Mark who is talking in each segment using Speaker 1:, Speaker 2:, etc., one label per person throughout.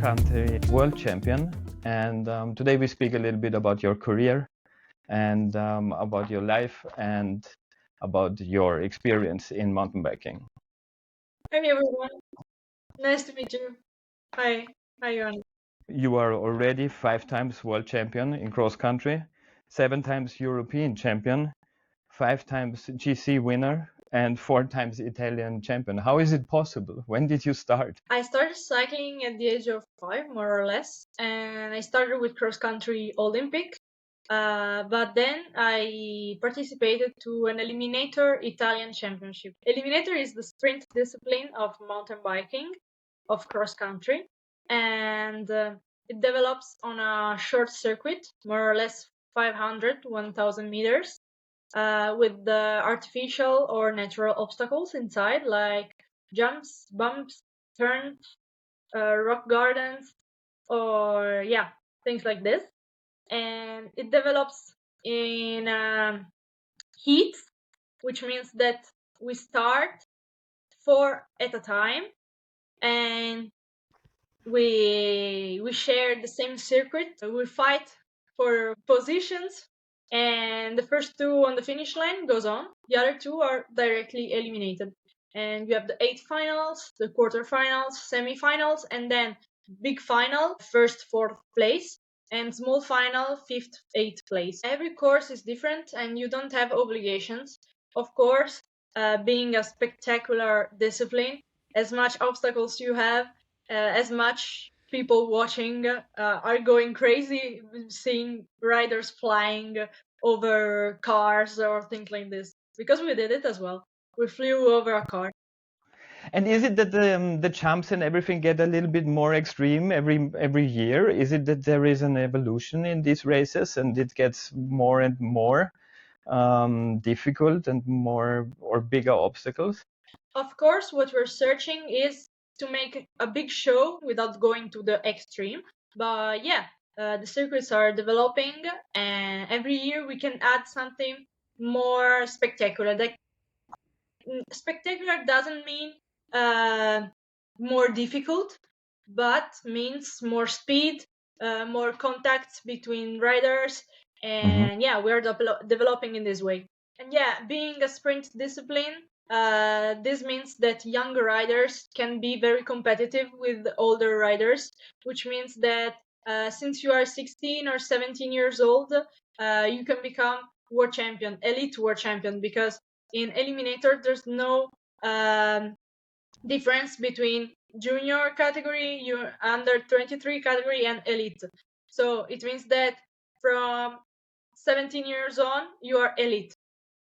Speaker 1: cross-country world champion, and today we speak a little bit about your career and about your life and about your experience in mountain biking.
Speaker 2: Hi everyone, nice to meet you. Hi, Johannes.
Speaker 1: You are already 5 times world champion in cross-country, 7 times European champion, 5 times GC winner, and 4 times Italian champion. How is it possible? When did you start?
Speaker 2: I started cycling at the age of 5, more or less, and I started with cross-country Olympic. But then I participated to an Eliminator Italian Championship. Eliminator is the sprint discipline of mountain biking, of cross-country, and it develops on a short circuit, more or less 500, 1,000 meters, with the artificial or natural obstacles inside, like jumps, bumps, turns, rock gardens, or things like this. And it develops in heats, which means that we start 4 at a time, and we share the same circuit. We fight for positions, and the first 2 on the finish line goes on. The other 2 are directly eliminated. And you have the 8 finals, the quarterfinals, semifinals, and then big final, first 4th place, and small final, 5th, 8th place. Every course is different, and you don't have obligations. Of course, being a spectacular discipline, as much obstacles you have, as much people watching are going crazy, seeing riders flying over cars or things like this. Because we did it as well. We flew over a car.
Speaker 1: And is it that the jumps and everything get a little bit more extreme every year? Is it that there is an evolution in these races and it gets more and more difficult and more or bigger obstacles?
Speaker 2: Of course, what we're searching is to make a big show without going to the extreme. But the circuits are developing, and every year we can add something more spectacular. Like, spectacular doesn't mean more difficult, but means more speed, more contacts between riders, and we're developing in this way. And being a sprint discipline, this means that younger riders can be very competitive with older riders, which means that since you are 16 or 17 years old, you can become world champion, elite world champion, because in Eliminator there's no difference between junior category, under 23 category, and elite. So it means that from 17 years on, you are elite.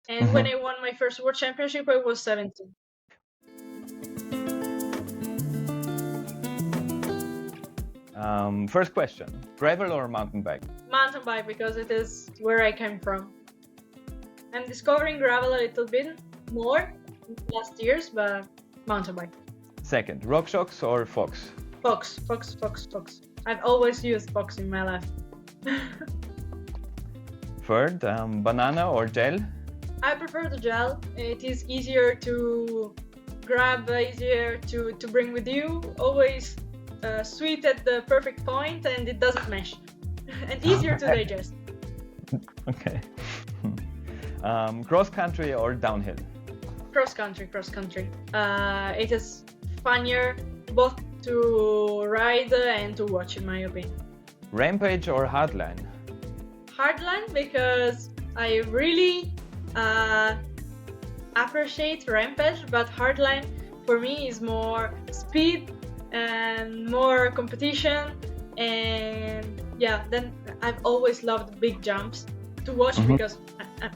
Speaker 2: And when I won my first world championship, I was 17.
Speaker 1: First question, gravel or mountain bike?
Speaker 2: Mountain bike, because it is where I came from. I'm discovering gravel a little bit more in the last years, but mountain bike.
Speaker 1: Second, RockShox or Fox?
Speaker 2: Fox. I've always used Fox in my life.
Speaker 1: Third, banana or gel?
Speaker 2: I prefer the gel. It is easier to grab, easier to bring with you, always sweet at the perfect point, and it doesn't mesh. And easier to digest.
Speaker 1: Okay. Cross country or downhill?
Speaker 2: Cross country. It is funnier both to ride and to watch, in my opinion.
Speaker 1: Rampage or hardline?
Speaker 2: Hardline, because I really appreciate rampage, but hardline for me is more speed and more competition, and then I've always loved big jumps to watch because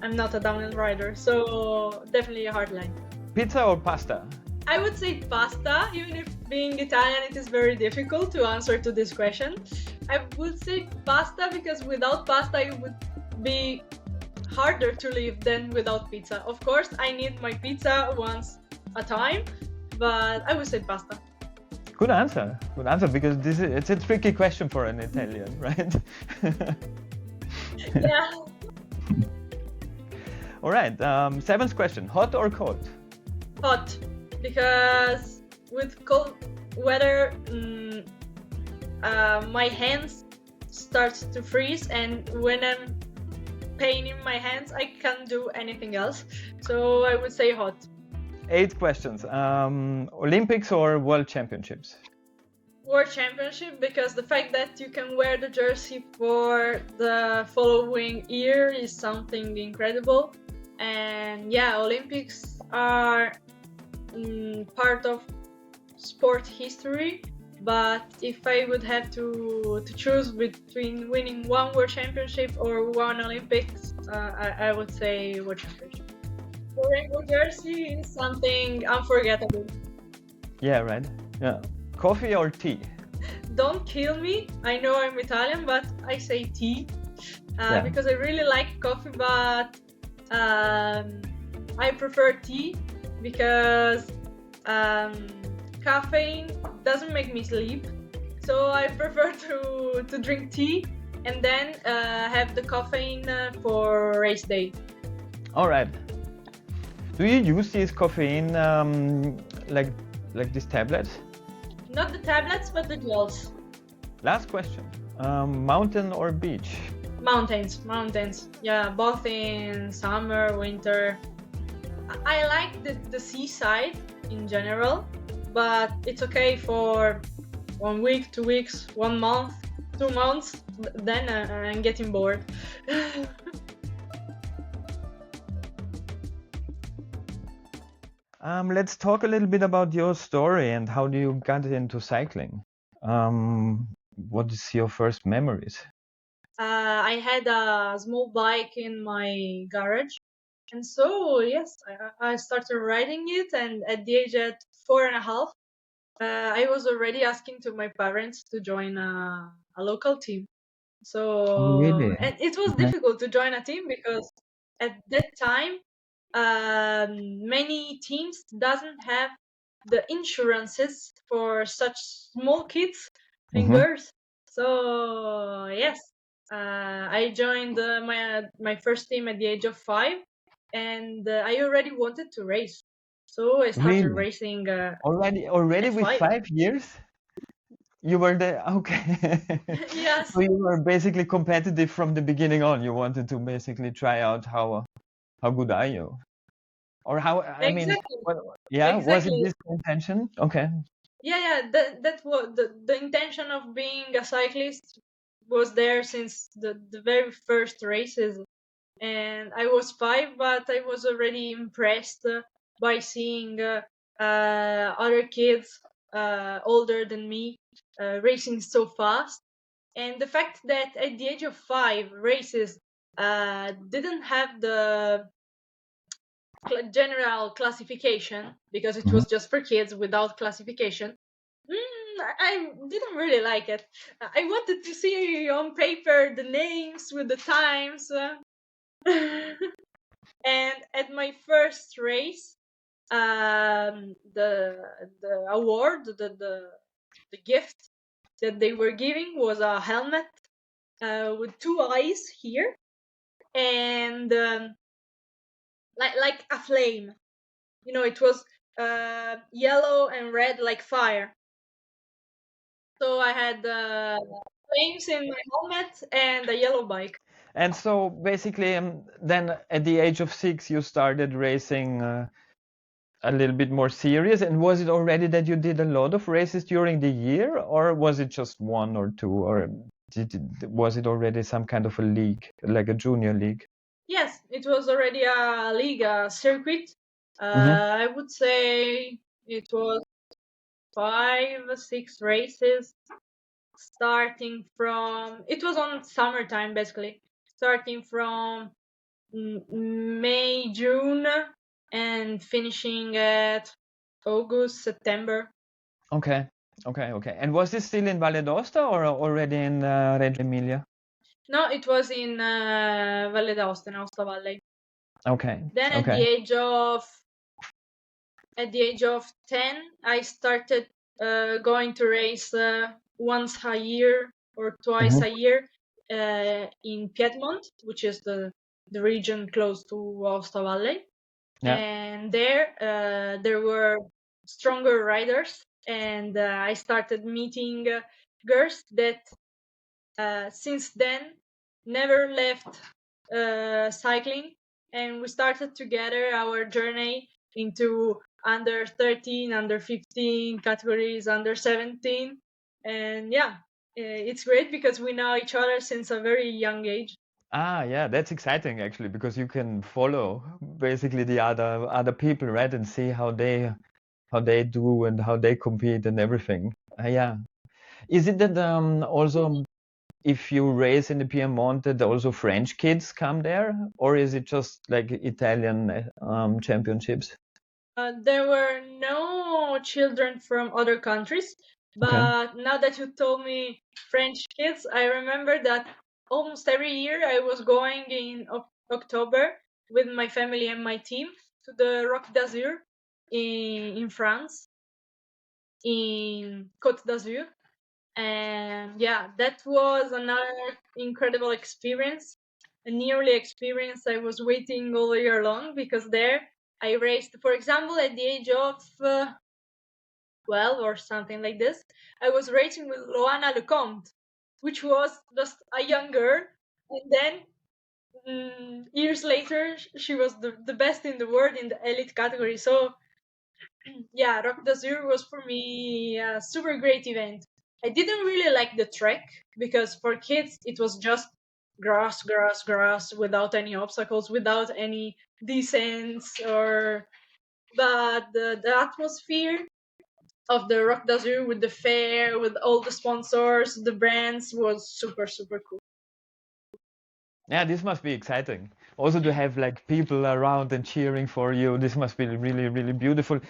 Speaker 2: I'm not a downhill rider, so definitely a hardline.
Speaker 1: Pizza or pasta?
Speaker 2: I would say pasta, even if being Italian it is very difficult to answer to this question. I would say pasta because without pasta it would be harder to live than without pizza. Of course, I need my pizza once a time, but I would say pasta.
Speaker 1: Good answer, because it's a tricky question for an Italian, right?
Speaker 2: Yeah.
Speaker 1: All right, 7th question, hot or cold?
Speaker 2: Hot, because with cold weather my hands starts to freeze, and when I'm pain in my hands, I can't do anything else. So I would say hot.
Speaker 1: 8 questions. Olympics or World Championships?
Speaker 2: World Championship, because the fact that you can wear the jersey for the following year is something incredible. And yeah, Olympics are part of sport history. But if I would have to choose between winning one World Championship or one Olympics, I would say World Championship. The rainbow jersey is something unforgettable.
Speaker 1: Yeah, right. Yeah. Coffee or tea?
Speaker 2: Don't kill me. I know I'm Italian, but I say tea because I really like coffee, but I prefer tea because caffeine doesn't make me sleep. So I prefer to drink tea and then have the caffeine for race day.
Speaker 1: All right. Do you use this caffeine like these tablets?
Speaker 2: Not the tablets, but the gels.
Speaker 1: Last question. Mountain or beach?
Speaker 2: Mountains. Yeah, both in summer, winter. I like the seaside in general, but it's okay for 1 week, 2 weeks, 1 month, 2 months. Then I'm getting bored.
Speaker 1: Let's talk a little bit about your story and how do you got into cycling. What is your first memories?
Speaker 2: I had a small bike in my garage, and so yes, I started riding it. And at the age at 4.5, I was already asking to my parents to join a local team. So
Speaker 1: Really?
Speaker 2: and it was difficult to join a team because at that time many teams doesn't have the insurances for such small kids and girls. So yes, I joined my first team at the age of 5, and I already wanted to race. So I started
Speaker 1: Really?
Speaker 2: racing
Speaker 1: Already
Speaker 2: at
Speaker 1: with
Speaker 2: 5.
Speaker 1: 5 years? You were there, okay.
Speaker 2: Yes.
Speaker 1: So you were basically competitive from the beginning on. You wanted to basically try out how good are you? Or how, I mean,
Speaker 2: Exactly.
Speaker 1: was it
Speaker 2: Exactly.
Speaker 1: this intention? Okay.
Speaker 2: Yeah. That was the intention of being a cyclist was there since the very first races. And I was 5, but I was already impressed by seeing other kids older than me racing so fast. And the fact that at the age of 5, races didn't have the general classification because it was just for kids without classification. I didn't really like it. I wanted to see on paper the names with the times. And at my first race, the award, the gift that they were giving was a helmet with 2 eyes here, and like a flame. You know, it was yellow and red like fire. So I had flames in my helmet and a yellow bike.
Speaker 1: And so basically, then at the age of 6, you started racing a little bit more serious. And was it already that you did a lot of races during the year, or was it just 1 or 2, or was it already some kind of a league, like a junior league?
Speaker 2: Yes, it was already a league, a circuit. I would say it was 5, 6 races, starting from. It was on summertime, basically, starting from May, June, and finishing at August, September.
Speaker 1: Okay. And was this still in Valle d'Aosta or already in Reggio Emilia?
Speaker 2: No, it was in Valle d'Aosta, in Aosta Valley.
Speaker 1: Okay.
Speaker 2: Then at the age of 10, I started going to race once a year or twice a year in Piedmont, which is the region close to Aosta Valley.
Speaker 1: Yeah.
Speaker 2: And there were stronger riders, and I started meeting girls that since then never left cycling, and we started together our journey into under 13, under 15 categories, under 17, and yeah, it's great because we know each other since a very young age.
Speaker 1: Ah, yeah, that's exciting actually because you can follow basically the other people, right, and see how they do and how they compete and everything. Yeah. Is it that also if you race in the Piedmont that also French kids come there, or is it just like Italian championships?
Speaker 2: There were no children from other countries,
Speaker 1: Okay.
Speaker 2: but now that you told me French kids, I remember that almost every year I was going in October with my family and my team to the Rock d'Azur in France, in Côte d'Azur. And yeah, that was another incredible experience, a nearly experience I was waiting all year long, because there I raced, for example, at the age of 12 or something like this. I was racing with Loana Lecomte, which was just a young girl, and then years later she was the best in the world in the elite category. So yeah, Rock d'Azur was for me a super great event. I didn't really like the trek because for kids it was just grass, grass, grass without any obstacles, without any descents or. But the atmosphere of the Rock d'Azur with the fair, with all the sponsors, the brands was super, super cool.
Speaker 1: Yeah, this must be exciting. Also to have like people around and cheering for you. This must be really, really beautiful.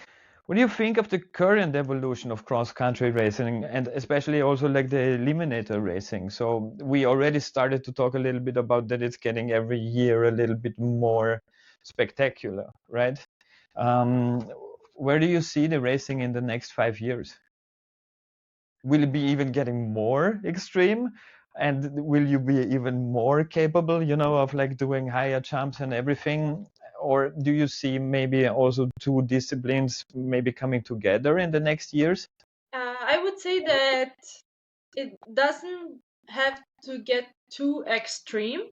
Speaker 1: What do you think of the current evolution of cross-country racing and especially also like the Eliminator racing? So we already started to talk a little bit about that it's getting every year a little bit more spectacular, right? Um, where do you see the racing in the next 5 years? Will it be even getting more extreme? And will you be even more capable, of like doing higher jumps and everything? Or do you see maybe also two disciplines maybe coming together in the next years?
Speaker 2: I would say that it doesn't have to get too extreme.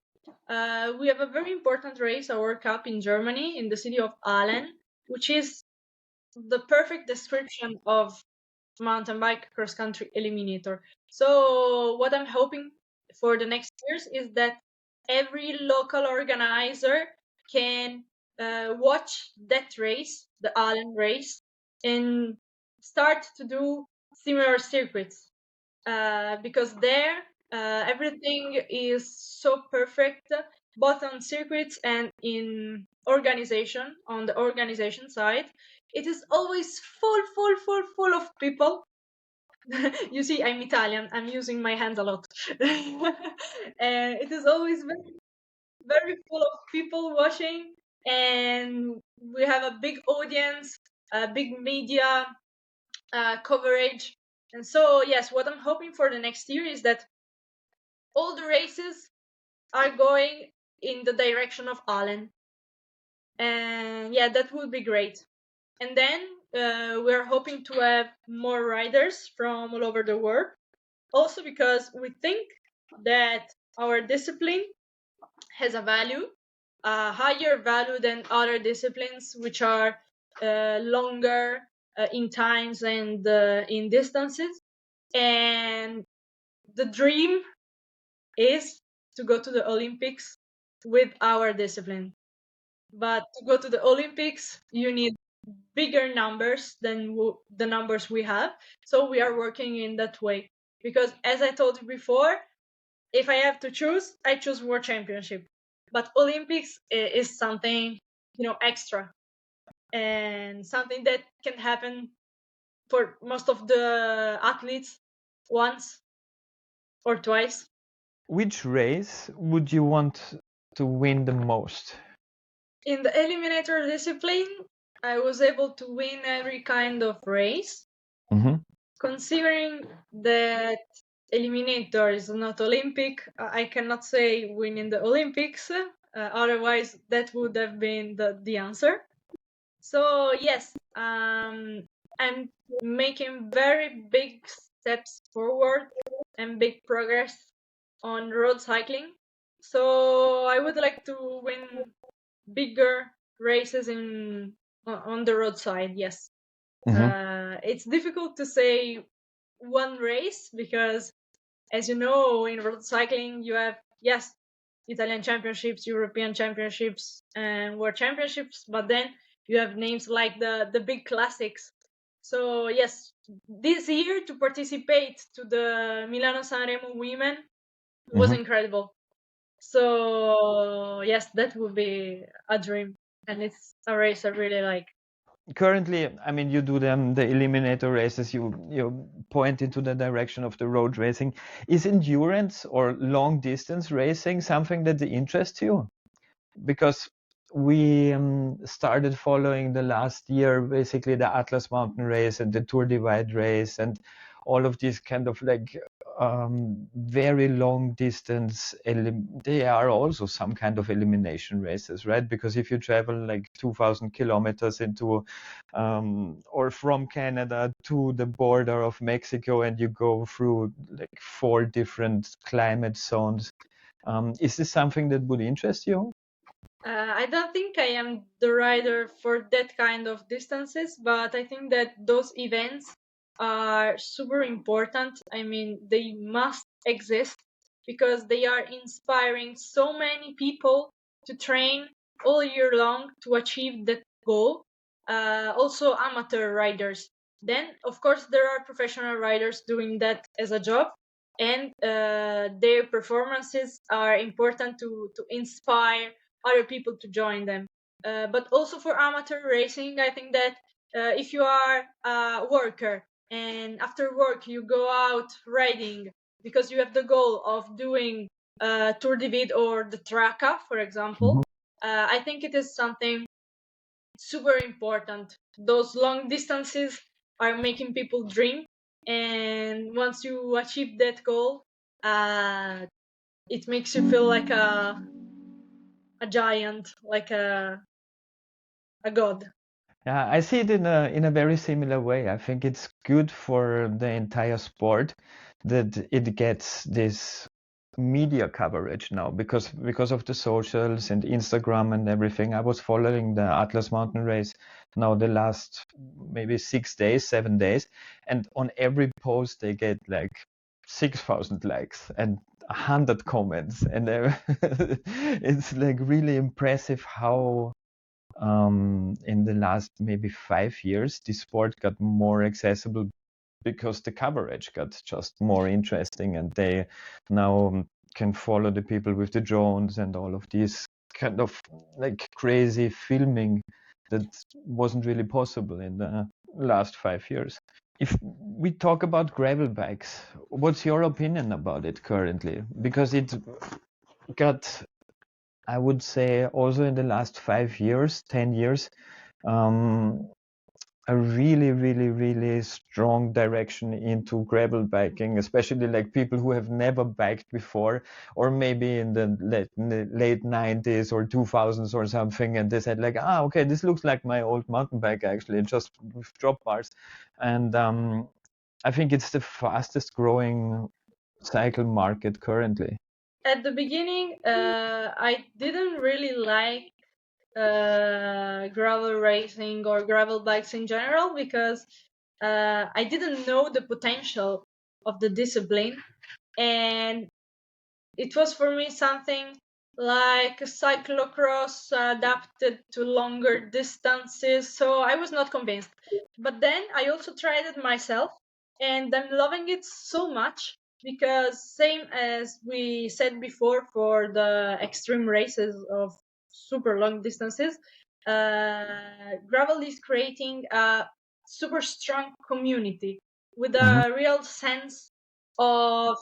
Speaker 2: We have a very important race, a World Cup in Germany, in the city of Aalen, which is the perfect description of mountain bike cross country eliminator. So what I'm hoping for the next years is that every local organizer can watch that race, the Allen race, and start to do similar circuits, because there everything is so perfect, both on circuits and in organization, on the organization side. It is always full, full, full, full of people. You see, I'm Italian, I'm using my hands a lot. And it is always very, very full of people watching, and we have a big audience, a big media coverage. And so, yes, what I'm hoping for the next year is that all the races are going in the direction of Allen. And yeah, that would be great. And then we're hoping to have more riders from all over the world. Also because we think that our discipline has a value, a higher value than other disciplines, which are longer in times and in distances. And the dream is to go to the Olympics with our discipline. But to go to the Olympics, you need bigger numbers than the numbers we have. So we are working in that way. Because as I told you before, if I have to choose, I choose World Championship. But Olympics is something, extra, and something that can happen for most of the athletes once or twice.
Speaker 1: Which race would you want to win the most?
Speaker 2: In the Eliminator discipline, I was able to win every kind of race.
Speaker 1: Mm-hmm.
Speaker 2: Considering that Eliminator is not Olympic, I cannot say winning the Olympics. Otherwise, that would have been the answer. So yes, I'm making very big steps forward and big progress on road cycling. So I would like to win bigger races on the roadside. Yes. It's difficult to say one race because, as you know, in road cycling you have, yes, Italian championships, European championships, and world championships, but then you have names like the big classics. So yes, this year to participate to the Milano Sanremo Women was incredible. So yes, that would be a dream, and it's a race I really like.
Speaker 1: Currently, I mean, you do the Eliminator races, you point into the direction of the road racing. Is endurance or long distance racing something that interests you? Because we started following the last year, basically the Atlas Mountain Race and the Tour Divide race and all of these kind of like very long distance. They are also some kind of elimination races, right? Because if you travel like 2,000 kilometers into or from Canada to the border of Mexico and you go through like 4 different climate zones, is this something that would interest you?
Speaker 2: I don't think I am the rider for that kind of distances, but I think that those events are super important. I mean, they must exist because they are inspiring so many people to train all year long to achieve that goal. Also, amateur riders. Then, of course, there are professional riders doing that as a job, and their performances are important to inspire other people to join them. But also for amateur racing, I think that if you are a worker and after work you go out riding because you have the goal of doing Tour de Vid or the Traca, for example, I think it is something super important. Those long distances are making people dream, and once you achieve that goal, it makes you feel like a giant, like a god.
Speaker 1: Yeah, I see it in a very similar way. I think it's good for the entire sport that it gets this media coverage now because of the socials and Instagram and everything. I was following the Atlas Mountain Race now the last maybe 6 days, 7 days, and on every post they get like 6,000 likes and 100 comments, and it's like really impressive how in the last maybe 5 years, the sport got more accessible because the coverage got just more interesting, and they now can follow the people with the drones and all of these kind of like crazy filming that wasn't really possible in the last 5 years. If we talk about gravel bikes, what's your opinion about it currently? Because it got, I would say, also in the last 5 years, 10 years, um, a really, really, really strong direction into gravel biking, especially like people who have never biked before, or maybe in the late 90s or 2000s or something, and they said like, okay, this looks like my old mountain bike actually, just with drop bars. And I think it's the fastest growing cycle market currently.
Speaker 2: At the beginning, I didn't really like gravel racing or gravel bikes in general because I didn't know the potential of the discipline, and it was for me something like a cyclocross adapted to longer distances, so I was not convinced. But then I also tried it myself, and I'm loving it so much because, same as we said before, for the extreme races of super long distances, gravel is creating a super strong community with
Speaker 1: Mhm.
Speaker 2: a real sense of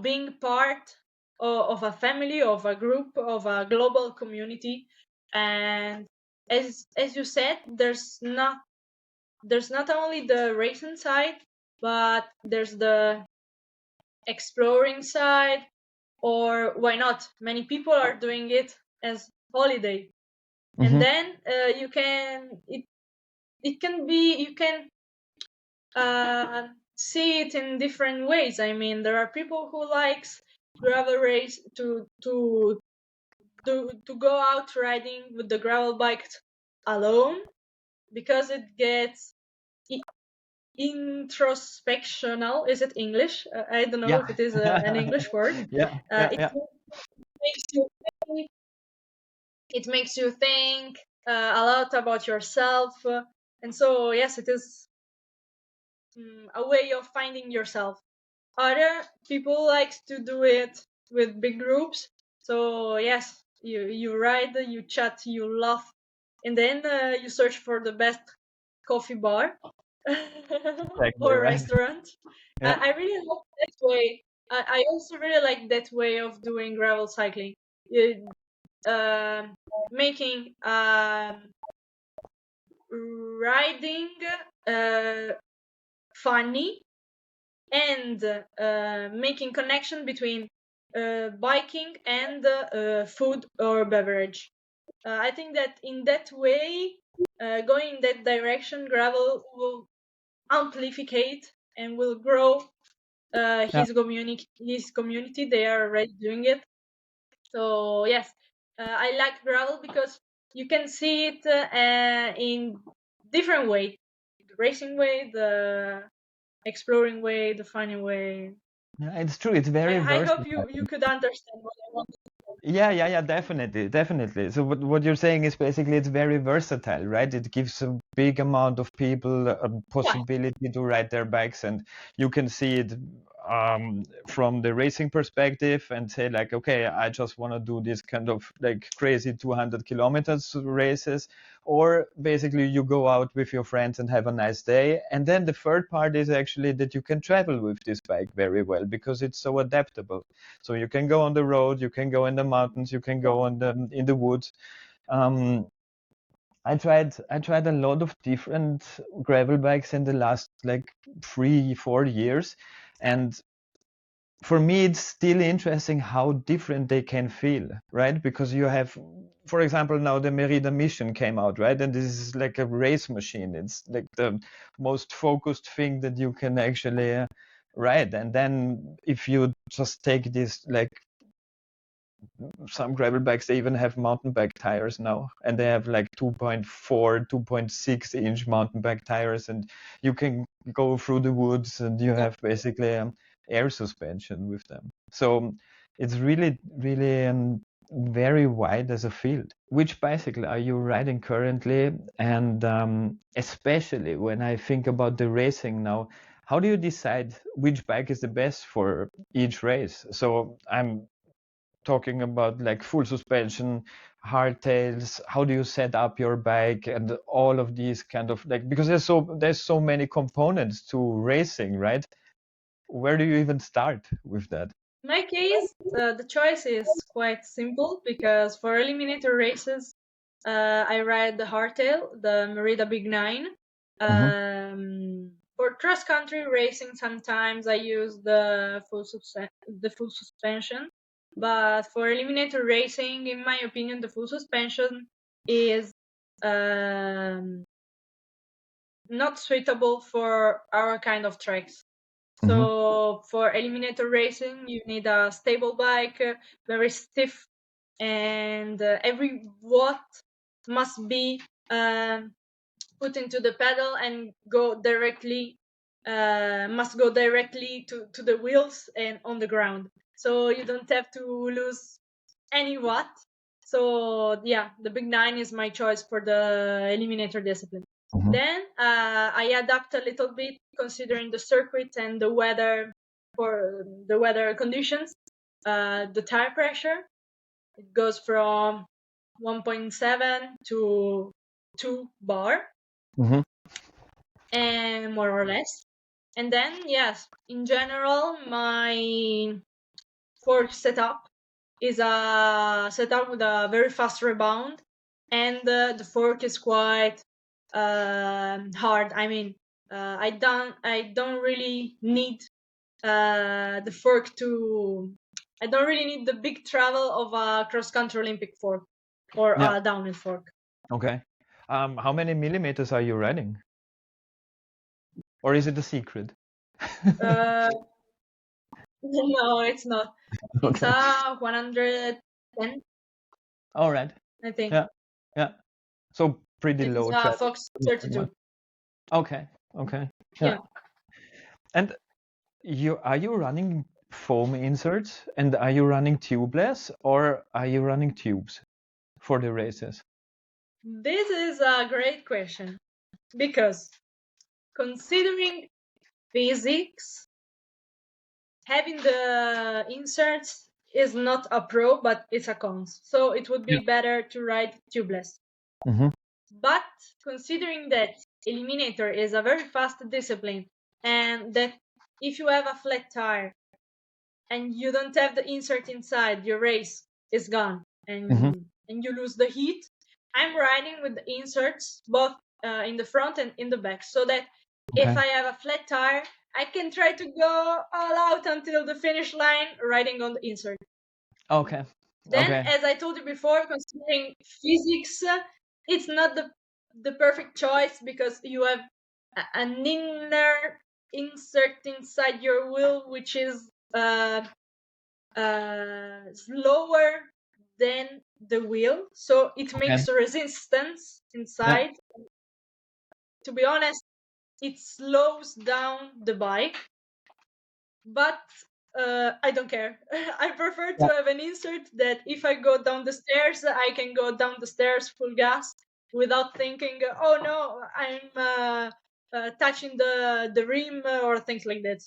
Speaker 2: being part of a family, of a group, of a global community. And as you said, there's not only the racing side, but there's the exploring side, or why not, many people are doing it as holiday. And
Speaker 1: Mhm.
Speaker 2: then you can it can be you can see it in different ways. I mean, there are people who likes gravel race to go out riding with the gravel bike alone because it gets introspectional. Is it English? I don't know
Speaker 1: Yeah.
Speaker 2: if it is an English word.
Speaker 1: Yeah.
Speaker 2: It
Speaker 1: Yeah.
Speaker 2: makes you think, it makes you think a lot about yourself, and so yes, it is a way of finding yourself. Other people like to do it with big groups. So yes, you ride, you chat, you laugh, and then you search for the best coffee bar
Speaker 1: Exactly
Speaker 2: or
Speaker 1: right.
Speaker 2: restaurant.
Speaker 1: Yeah.
Speaker 2: I really like that way. I also really like that way of doing gravel cycling. Making riding funny and making connection between biking and food or beverage. I think that in that way, going in that direction, gravel will amplificate and will grow
Speaker 1: Yeah.
Speaker 2: his community. They are already doing it. So yes, I like gravel because you can see it in different way: the racing way, the exploring way, the funny way.
Speaker 1: Yeah, it's true. It's very
Speaker 2: I
Speaker 1: versatile.
Speaker 2: hope you could understand what I want to say.
Speaker 1: Yeah, definitely, definitely. So what you're saying is basically it's very versatile, right? It gives a big amount of people a
Speaker 2: Yeah,
Speaker 1: possibility to ride their bikes, and you can see it from the racing perspective and say like, okay, I just want to do this kind of like crazy 200 kilometers races, or basically you go out with your friends and have a nice day. And then the third part is actually that you can travel with this bike very well because it's so adaptable. So you can go on the road, you can go in the mountains, you can go on the in the woods. Um, I tried a lot of different gravel bikes in the last like 3-4 years, and for me it's still interesting how different they can feel, right? Because you have, for example, now the Merida Mission came out, right? And this is like a race machine. It's like the most focused thing that you can actually ride. And then if you just take this like some gravel bikes, they even have mountain bike tires now, and they have like 2.4 2.6 inch mountain bike tires, and you can go through the woods and you
Speaker 2: yeah.
Speaker 1: have basically air suspension with them. So it's really really very wide as a field. Which bicycle are you riding currently? And especially when I think about the racing now, how do you decide which bike is the best for each race? So I'm talking about like full suspension, hardtails. How do you set up your bike and all of these kind of like, because there's so many components to racing, right? Where do you even start with that?
Speaker 2: In my case, the choice is quite simple because for eliminator races, I ride the hardtail, the Merida Big Nine.
Speaker 1: Hmm.
Speaker 2: For cross country racing, sometimes I use the full suspension. But for eliminator racing, in my opinion, the full suspension is um, not suitable for our kind of tracks.
Speaker 1: Hmm.
Speaker 2: So for eliminator racing, you need a stable bike, very stiff, and every watt must be put into the pedal and go directly, must go directly to the wheels and on the ground. So you don't have to lose any watt. So yeah, the Big Nine is my choice for the eliminator discipline.
Speaker 1: Hmm.
Speaker 2: Then I adapt a little bit considering the circuit and the weather, for the weather conditions. The tire pressure, it goes from 1.7 to 2 bar,
Speaker 1: Hmm.
Speaker 2: and more or less. And then yes, in general, my fork setup is a setup with a very fast rebound, and the fork is quite hard. I mean, I don't really need the fork to. I don't really need the big travel of a cross country Olympic fork or
Speaker 1: Yeah.
Speaker 2: a downhill fork.
Speaker 1: Okay. How many millimeters are you riding, or is it a secret?
Speaker 2: Uh, no, it's not. It's
Speaker 1: Okay.
Speaker 2: a 110,
Speaker 1: All right.
Speaker 2: I think.
Speaker 1: Yeah. Yeah. So pretty
Speaker 2: It is
Speaker 1: low
Speaker 2: a
Speaker 1: travel.
Speaker 2: Fox 32.
Speaker 1: Okay. Okay. Yeah.
Speaker 2: Yeah.
Speaker 1: And are you running foam inserts and are you running tubeless or are you running tubes for the races?
Speaker 2: This is a great question because considering physics, having the inserts is not a pro, but it's a cons. So it would be better to ride tubeless.
Speaker 1: Mm-hmm.
Speaker 2: But considering that Eliminator is a very fast discipline and that if you have a flat tire and you don't have the insert inside, your race is gone and you lose the heat. I'm riding with the inserts both in the front and in the back, so that if I have a flat tire, I can try to go all out until the finish line riding on the insert.
Speaker 1: Okay.
Speaker 2: Then,
Speaker 1: Okay.
Speaker 2: as I told you before, considering physics, it's not the perfect choice because you have an inner insert inside your wheel, which is slower than the wheel, so it makes resistance inside. To be honest, it slows down the bike, but I don't care. I prefer to have an insert that if I go down the stairs, I can go down the stairs full gas without thinking, oh no, I'm touching the rim or things like that.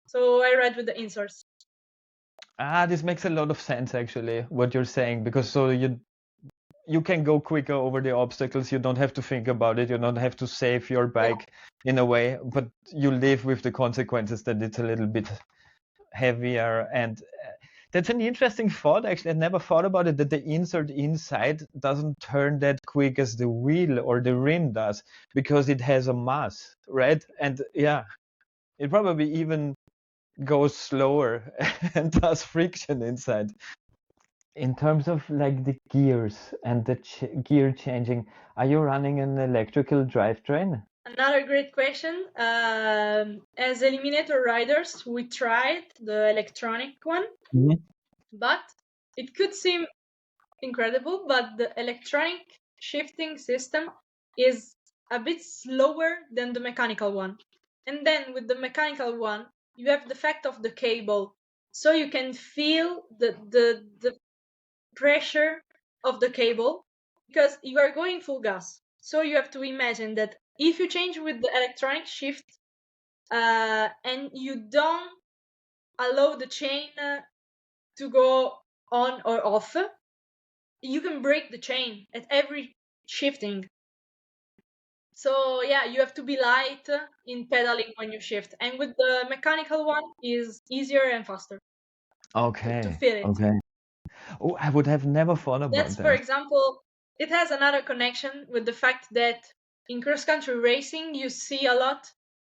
Speaker 2: So I ride with the inserts.
Speaker 1: This makes a lot of sense actually, what you're saying, because so you can go quicker over the obstacles. You don't have to think about it. You don't have to save your bike in a way, but you live with the consequences that it's a little bit heavier. And that's an interesting thought. Actually, I never thought about it, that the insert inside doesn't turn that quick as the wheel or the rim does because it has a mass, right? And yeah, it probably even goes slower and does friction inside. In terms of like the gears and the gear changing, are you running an electrical drivetrain?
Speaker 2: Another great question. As Eliminator riders, we tried the electronic one, but it could seem incredible, but the electronic shifting system is a bit slower than the mechanical one. And then with the mechanical one, you have the fact of the cable, so you can feel the pressure of the cable because you are going full gas. So you have to imagine that if you change with the electronic shift and you don't allow the chain to go on or off, you can break the chain at every shifting. So yeah, you have to be light in pedaling when you shift, and with the mechanical one is easier and faster to feel it.
Speaker 1: Okay. Oh, I would have never thought about
Speaker 2: That's, for
Speaker 1: that.
Speaker 2: example, it has another connection with the fact that in cross country racing you see a lot,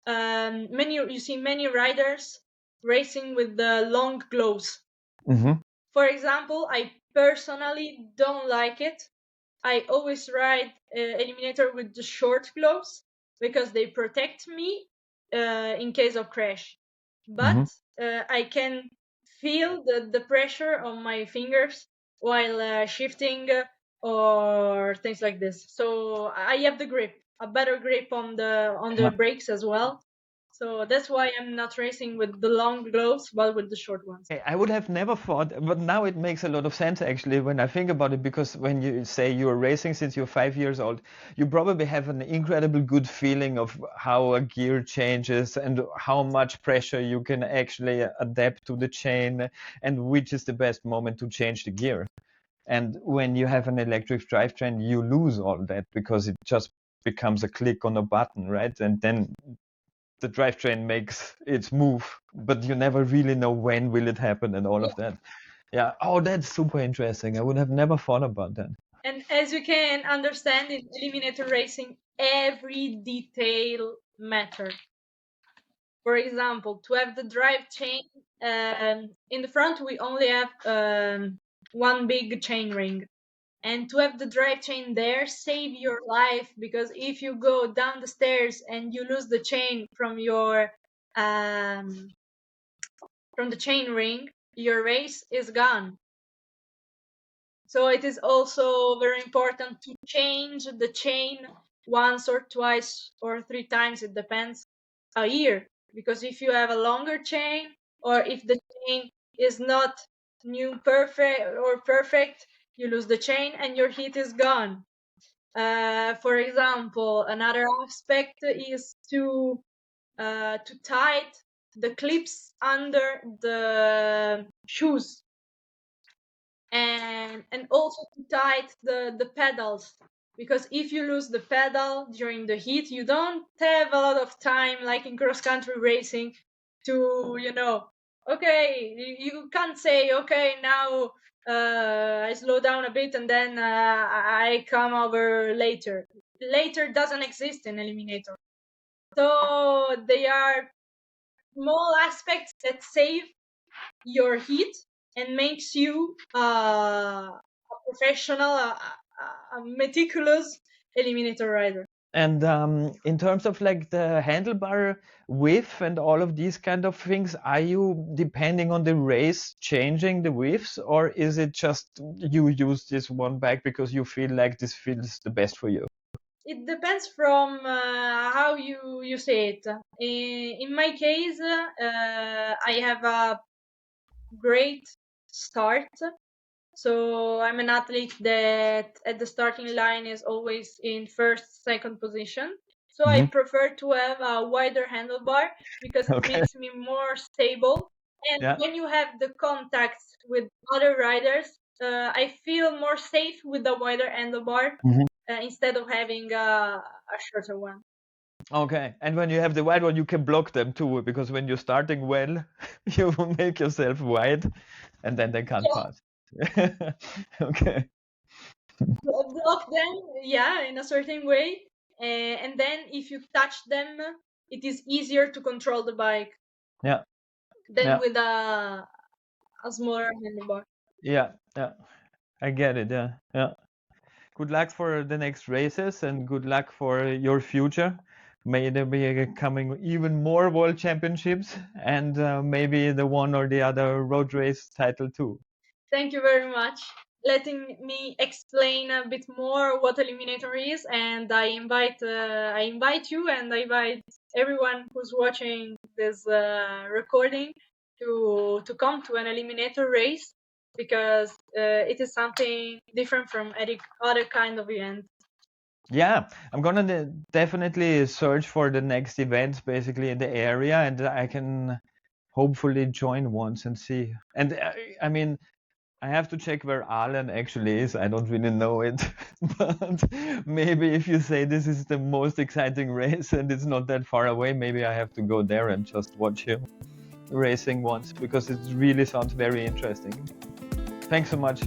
Speaker 2: you see many riders racing with the long gloves. For example, I personally don't like it. I always ride Eliminator with the short gloves because they protect me in case of crash. But I can feel the pressure on my fingers while shifting or things like this. So I have the grip, a better grip on the brakes as well. So that's why I'm not racing with the long gloves, but with the short ones.
Speaker 1: I would have never thought, but now it makes a lot of sense actually when I think about it, because when you say you're racing since you're 5 years old, you probably have an incredible good feeling of how a gear changes and how much pressure you can actually adapt to the chain and which is the best moment to change the gear. And when you have an electric drivetrain, you lose all that because it just becomes a click on a button, right? And then the drivetrain makes its move, but you never really know when will it happen and all of that. Yeah. Oh, that's super interesting. I would have never thought about that.
Speaker 2: And as you can understand, in Eliminator racing, every detail matters. For example, to have the drive chain, in the front we only have one big chain ring. And to have the drive chain there save your life, because if you go down the stairs and you lose the chain from your from the chain ring, your race is gone. So it is also very important to change the chain once or twice or 3 times, it depends, a year. Because if you have a longer chain, or if the chain is not new perfect, you lose the chain and your heat is gone. For example, another aspect is to tight the clips under the shoes, and also to tight the pedals, because if you lose the pedal during the heat, you don't have a lot of time, like in cross country racing, to okay, you can't say, okay, now I slow down a bit and then I come over later. Later doesn't exist in Eliminator. So they are small aspects that save your heat and makes you a professional, a meticulous Eliminator rider.
Speaker 1: And in terms of like the handlebar width and all of these kind of things, are you, depending on the race, changing the widths, or is it just you use this one bike because you feel like this feels the best for you?
Speaker 2: It depends from how you say it. In my case, I have a great start. So I'm an athlete that at the starting line is always in first, second position. So I prefer to have a wider handlebar because it
Speaker 1: Okay.
Speaker 2: makes me more stable. And
Speaker 1: Yeah.
Speaker 2: when you have the contacts with other riders, I feel more safe with the wider handlebar instead of having a shorter one.
Speaker 1: Okay. And when you have the wide one, you can block them too, because when you're starting well, you will make yourself wide, and then they can't
Speaker 2: Yeah,
Speaker 1: pass. Okay.
Speaker 2: block them, yeah, in a certain way. And then if you touch them, it is easier to control the bike
Speaker 1: Yeah.
Speaker 2: than
Speaker 1: Yeah.
Speaker 2: with a smaller handlebar.
Speaker 1: Yeah. Yeah. I get it. Yeah. Yeah. Good luck for the next races and good luck for your future. May there be coming even more world championships and maybe the one or the other road race title too.
Speaker 2: Thank you very much letting me explain a bit more what Eliminator is, and I invite you and I invite everyone who's watching this recording to come to an Eliminator race, because it is something different from any other kind of event.
Speaker 1: Yeah, I'm gonna definitely search for the next events basically in the area, and I can hopefully join once and see. And I mean, I have to check where Alan actually is. I don't really know it, but maybe if you say this is the most exciting race and it's not that far away, maybe I have to go there and just watch him racing once, because it really sounds very interesting. Thanks so much.